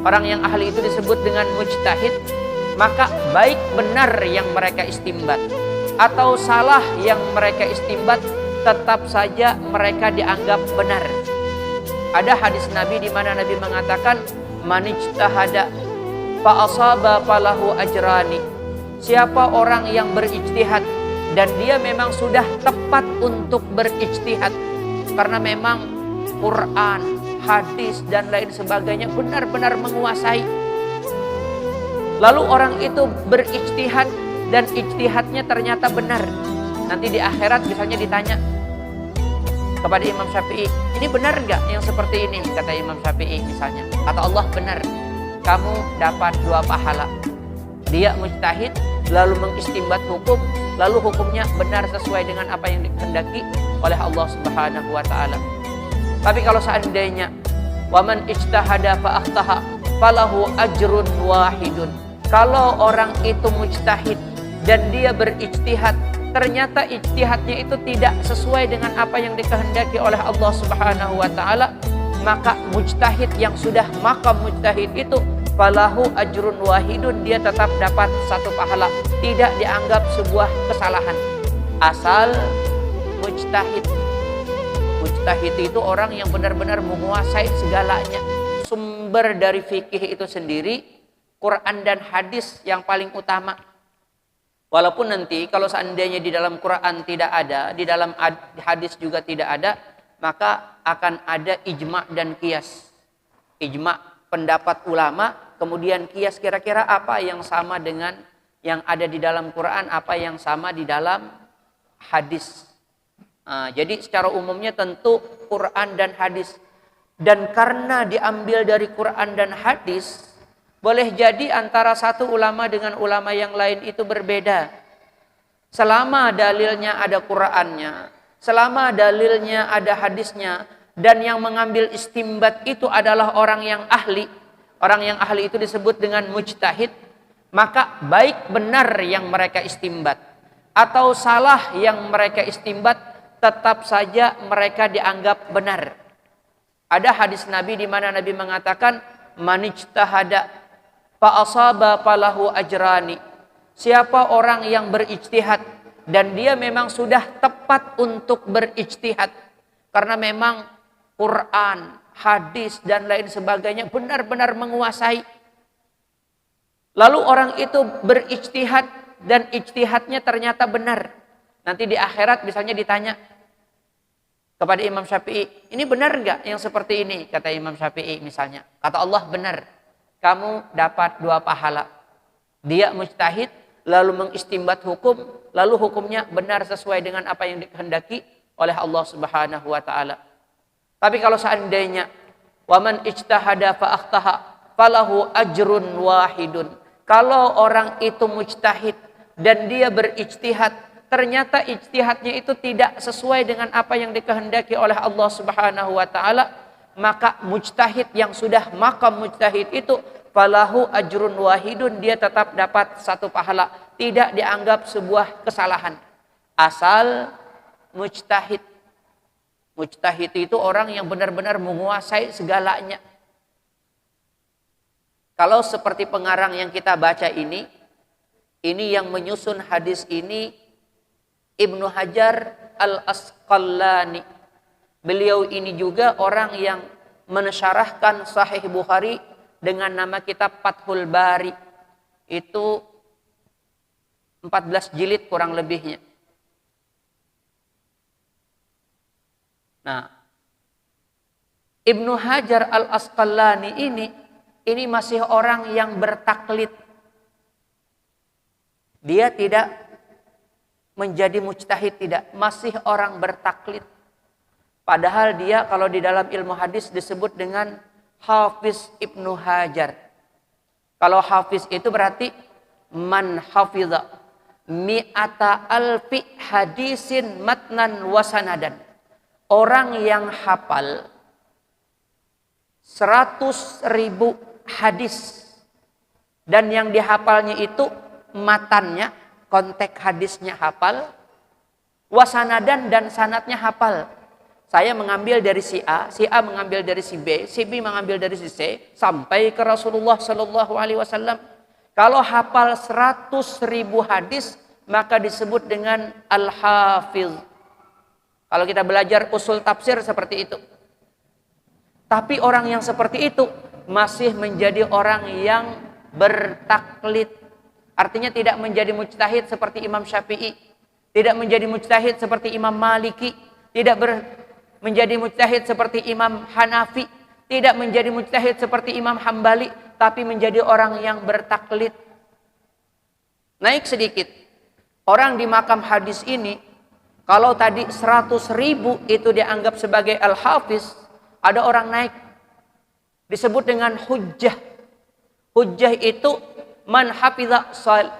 orang yang ahli itu disebut dengan mujtahid, maka baik benar yang mereka istimbat atau salah yang mereka istimbat, tetap saja mereka dianggap benar. Ada hadis Nabi di mana Nabi mengatakan, man ijtahada fa asaba falahu ajrani. Siapa orang yang berijtihad dan dia memang sudah tepat untuk berijtihad, karena memang Quran, hadis dan lain sebagainya benar-benar menguasai. Lalu orang itu berijtihad dan ijtihadnya ternyata benar. Nanti di akhirat misalnya ditanya kepada Imam Syafi'i, ini benar enggak yang seperti ini? Kata Imam Syafi'i misalnya, kata Allah benar, kamu dapat 2 pahala. Dia mujtahid lalu mengistimbat hukum, lalu hukumnya benar sesuai dengan apa yang dikehendaki oleh Allah Subhanahu wa taala. Tapi kalau seandainya waman ijtahada fa akhtaha falahu ajrun wahidun. Kalau orang itu mujtahid dan dia berijtihad, ternyata ijtihadnya itu tidak sesuai dengan apa yang dikehendaki oleh Allah Subhanahu wa taala, maka mujtahid yang sudah maqam mujtahid itu falahu ajrun wahidun, dia tetap dapat 1 pahala, tidak dianggap sebuah kesalahan. Asal mujtahid. Mujtahid itu orang yang benar-benar menguasai segalanya. Sumber dari fikih itu sendiri Quran dan hadis yang paling utama. Walaupun nanti kalau seandainya di dalam Quran tidak ada, di dalam hadis juga tidak ada, maka akan ada ijma' dan qiyas. Ijma' pendapat ulama, kemudian qiyas kira-kira apa yang sama dengan yang ada di dalam Quran, apa yang sama di dalam hadis. Jadi secara umumnya tentu Quran dan hadis. Dan karena diambil dari Quran dan hadis, boleh jadi antara satu ulama dengan ulama yang lain itu berbeda. Selama dalilnya ada Qurannya, selama dalilnya ada hadisnya, dan yang mengambil istimbat itu adalah orang yang ahli. Orang yang ahli itu disebut dengan mujtahid. Maka baik benar yang mereka istimbat atau salah yang mereka istimbat, tetap saja mereka dianggap benar. Ada hadis Nabi di mana Nabi mengatakan, man ijtahada fa asaba falahu ajrani. Siapa orang yang berijtihad dan dia memang sudah tepat untuk berijtihad, karena memang Quran, hadis dan lain sebagainya benar-benar menguasai. Lalu orang itu berijtihad dan ijtihadnya ternyata benar. Nanti di akhirat misalnya ditanya kepada Imam Syafi'i, ini benar enggak yang seperti ini? Kata Imam Syafi'i misalnya, kata Allah benar, kamu dapat 2 pahala. Dia mujtahid lalu mengistimbat hukum, lalu hukumnya benar sesuai dengan apa yang dikehendaki oleh Allah Subhanahu wa taala. Tapi kalau seandainya waman ijtahada fa akhtaha falahu ajrun wahidun. Kalau orang itu mujtahid dan dia berijtihad, ternyata ijtihadnya itu tidak sesuai dengan apa yang dikehendaki oleh Allah Subhanahu wa taala, maka mujtahid yang sudah maqam mujtahid itu falahu ajrun wahidun, dia tetap dapat 1 pahala, tidak dianggap sebuah kesalahan. Asal mujtahid. Mujtahid itu orang yang benar-benar menguasai segalanya. Kalau seperti pengarang yang kita baca ini yang menyusun hadis ini Ibnu Hajar Al-Asqalani. Beliau ini juga orang yang mensyarahkan Sahih Bukhari dengan nama kitab Fathul Bari. Itu 14 jilid kurang lebihnya. Nah, Ibnu Hajar Al-Asqalani ini masih orang yang bertaklid. Dia tidak menjadi mujtahid, tidak, masih orang bertaklid. Padahal dia kalau di dalam ilmu hadis disebut dengan Hafiz Ibnu Hajar. Kalau Hafiz itu berarti man hafidha mi'ata alfi hadisin matnan wasanadan. Orang yang hafal 100.000 hadis dan yang dihafalnya itu matannya, konteks hadisnya hafal, wasanadan dan sanatnya hafal. Saya mengambil dari si A mengambil dari si B mengambil dari si C, sampai ke Rasulullah Shallallahu Alaihi Wasallam. Kalau hafal 100.000 hadis, maka disebut dengan al-hafiz. Kalau kita belajar usul tafsir seperti itu. Tapi orang yang seperti itu masih menjadi orang yang bertaklid. Artinya tidak menjadi mujtahid seperti Imam Syafi'i, tidak menjadi mujtahid seperti Imam Maliki, tidak menjadi mujtahid seperti Imam Hanafi, tidak menjadi mujtahid seperti Imam Hambali, tapi menjadi orang yang bertaklid. Naik sedikit. Orang di makam hadis ini, kalau tadi 100.000 itu dianggap sebagai al-hafiz, ada orang naik disebut dengan hujjah. Hujjah itu man hafiza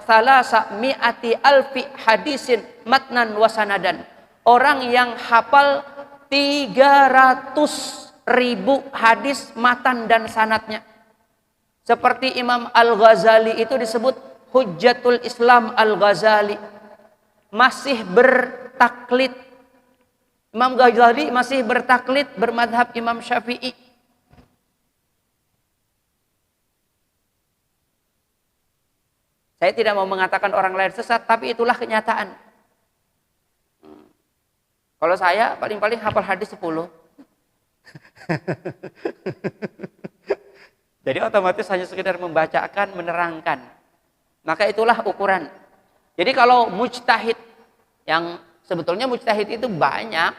salasa mi'ati alfi hadisin matnan wa sanadan. Orang yang hafal 300.000 hadis matan dan sanatnya. Seperti Imam Al-Ghazali itu disebut Hujjatul Islam Al-Ghazali. Masih bertaklid. Imam Ghazali masih bertaklid bermadhab Imam Syafi'i. Saya tidak mau mengatakan orang lain sesat, tapi itulah kenyataan. Kalau saya paling-paling hafal hadis 10. Jadi otomatis hanya sekedar membacakan, menerangkan. Maka itulah ukuran. Jadi kalau mujtahid, yang sebetulnya mujtahid itu banyak.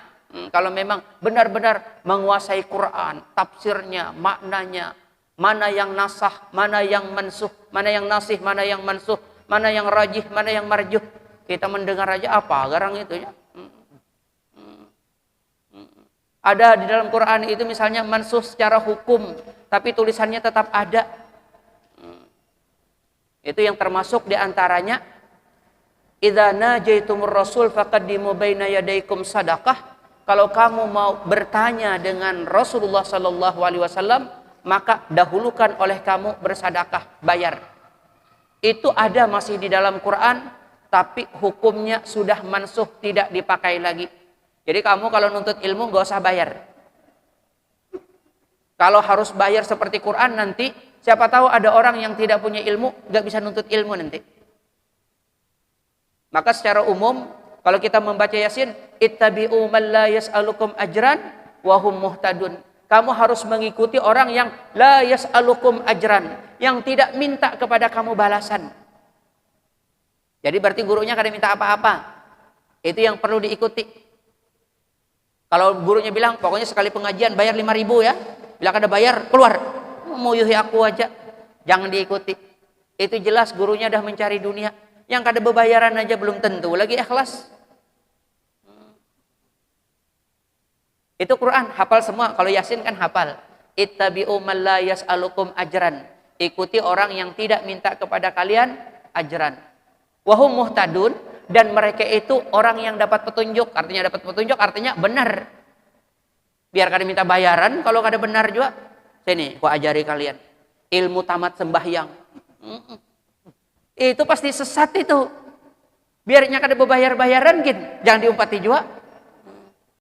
Kalau memang benar-benar menguasai Quran, tafsirnya, maknanya, mana yang nasah, mana yang mansuh, mana yang nasih, mana yang mansuh, mana yang rajih, mana yang marjuh. Kita mendengar aja apa garang itu ya. Ada di dalam Quran itu misalnya mansuh secara hukum, tapi tulisannya tetap ada. Itu yang termasuk diantaranya, idza najaitumur rasul faqaddimu baina yadaykum sadaqah. Kalau kamu mau bertanya dengan Rasulullah Sallallahu Alaihi Wasallam, maka dahulukan oleh kamu bersadakah, bayar. Itu ada masih di dalam Quran, tapi hukumnya sudah mansuh, tidak dipakai lagi. Jadi kamu kalau nuntut ilmu gak usah bayar. Kalau harus bayar seperti Quran nanti, siapa tahu ada orang yang tidak punya ilmu, gak bisa nuntut ilmu nanti. Maka secara umum, kalau kita membaca Yasin, ittabi'u man la yas'alukum ajran wa hum muhtadun. Kamu harus mengikuti orang yang la yas'alukum ajran, yang tidak minta kepada kamu balasan. Jadi berarti gurunya kada minta apa-apa. Itu yang perlu diikuti. Kalau gurunya bilang, pokoknya sekali pengajian bayar 5.000 ya. Bila kada bayar, keluar. Mau yuhi aku aja. Jangan diikuti. Itu jelas gurunya dah mencari dunia. Yang kada bebayaran aja belum tentu lagi ikhlas. Itu Quran, hafal semua. Kalau Yasin kan hafal. Ittabi'u man la yas'alukum ajran. Ikuti orang yang tidak minta kepada kalian ajran. Wahum muhtadun. Dan mereka itu orang yang dapat petunjuk. Artinya dapat petunjuk, artinya benar. Biar kada minta bayaran, kalau kada benar juga. Sini, aku ajari kalian. Ilmu tamat sembahyang. Itu pasti sesat itu. Biarnya kada bebayar-bayaran, jangan diumpati juga.